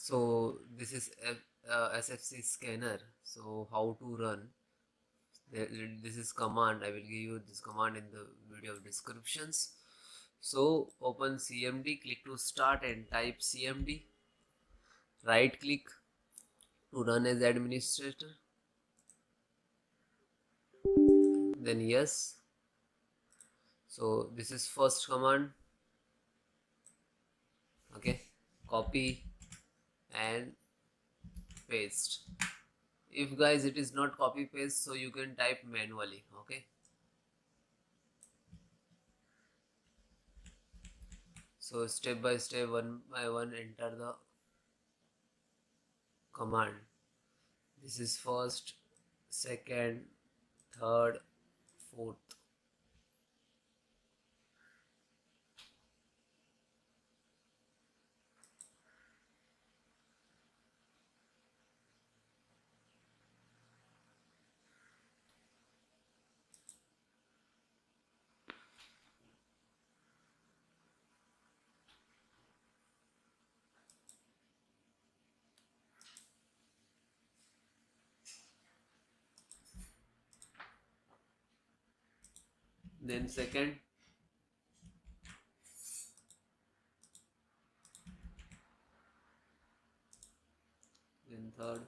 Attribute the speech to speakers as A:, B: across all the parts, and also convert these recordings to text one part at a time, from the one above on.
A: So this is a SFC scanner. So how to run? This is command. I will give you this command in the video descriptions. So open CMD, click to start and type CMD. Right click to run as administrator. Then yes. So this is first command. Okay, copy and paste. If guys it is not copy paste, so you can type manually. Okay, so step by step, one by one, enter the command. This is first, second, third, fourth. Then second, then third,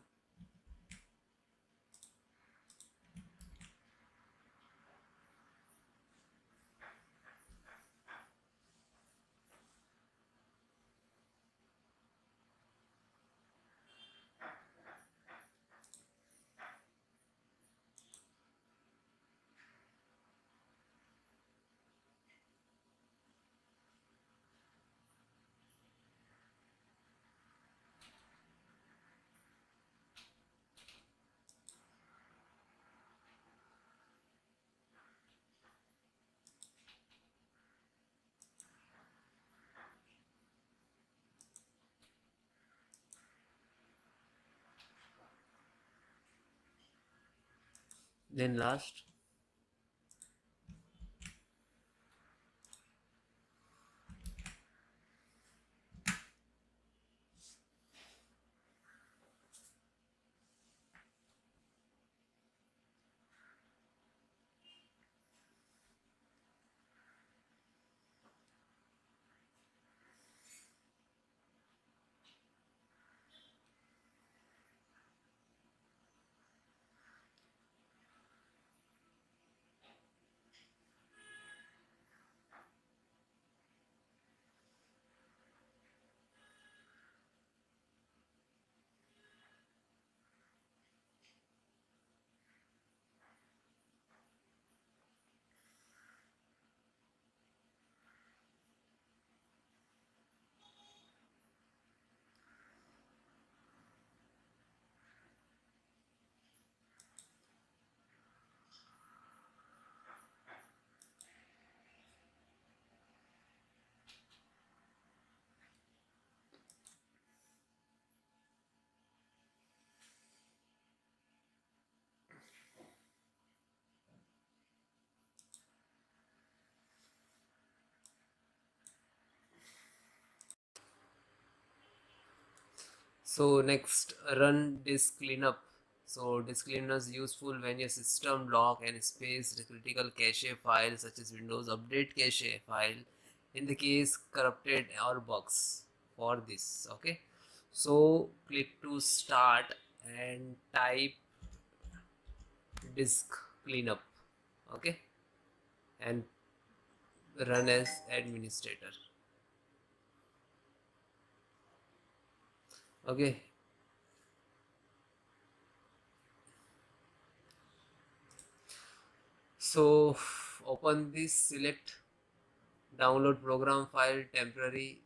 A: then last. So next, run disk cleanup. So disk cleanup is useful when your system lock and space the critical cache files such as Windows Update cache file in the case corrupted or bugs for this. Okay, so click to start and type disk cleanup. Okay, and run as administrator. Okay, so open this, select download program file, temporary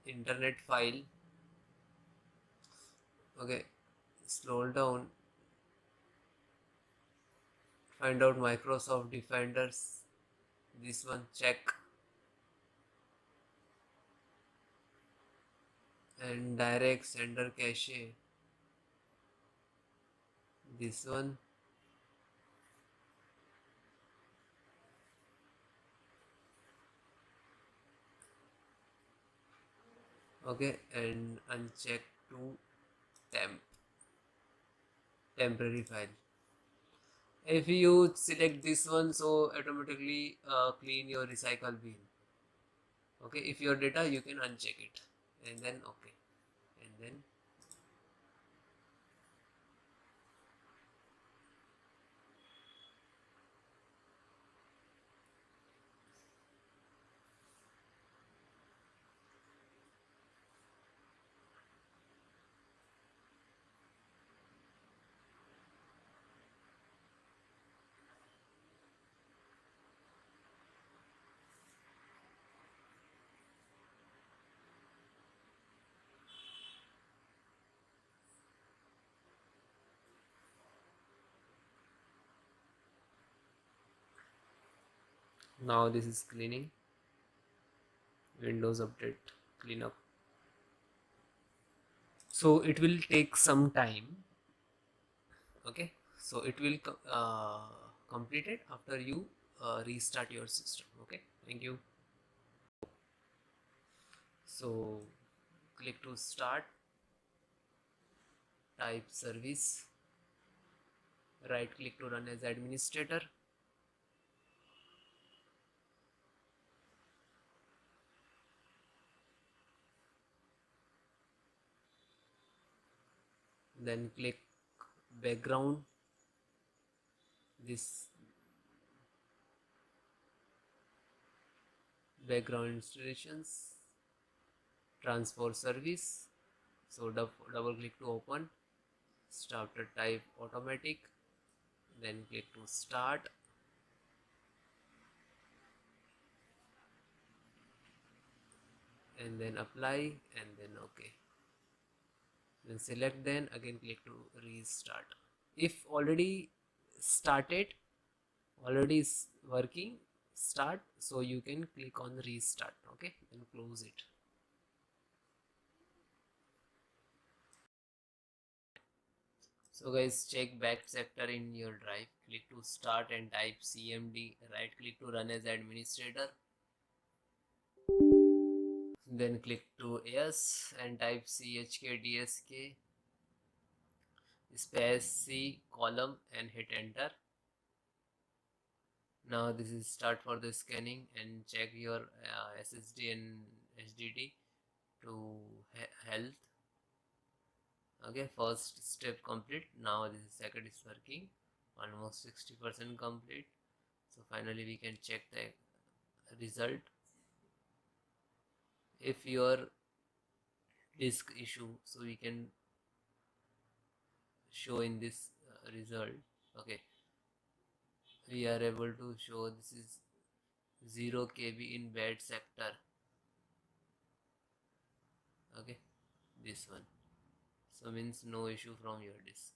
A: internet file. Okay, scroll down, find out Microsoft Defenders, this one, check, and direct sender cache, this one. Okay, and uncheck to temporary file. If you select this one, so automatically clean your recycle bin. Okay, if your data, you can uncheck it and then okay, and then now this is cleaning. Windows update cleanup. So it will take some time. Okay, so it will complete it after you restart your system. Okay, thank you. So click to start, type service, right click to run as administrator, then click background, this background installations, transport service. So double click to open, starter type automatic, then click to start, and then apply, and then okay, then select, then again click to restart. If already started, already is working, start, so you can click on restart. Okay, then close it. So guys, check back sector in your drive, click to start and type cmd, right click to run as administrator, then click to yes and type chkdsk space c column and hit enter. Now this is start for the scanning, and check your ssd and hdd to health. Okay, first step complete. Now this is second is working, almost 60% complete. So finally we can check the result. If your disk issue, so we can show in this result. Okay, we are able to show this is 0 KB in bad sector. Okay, this one, so means no issue from your disk.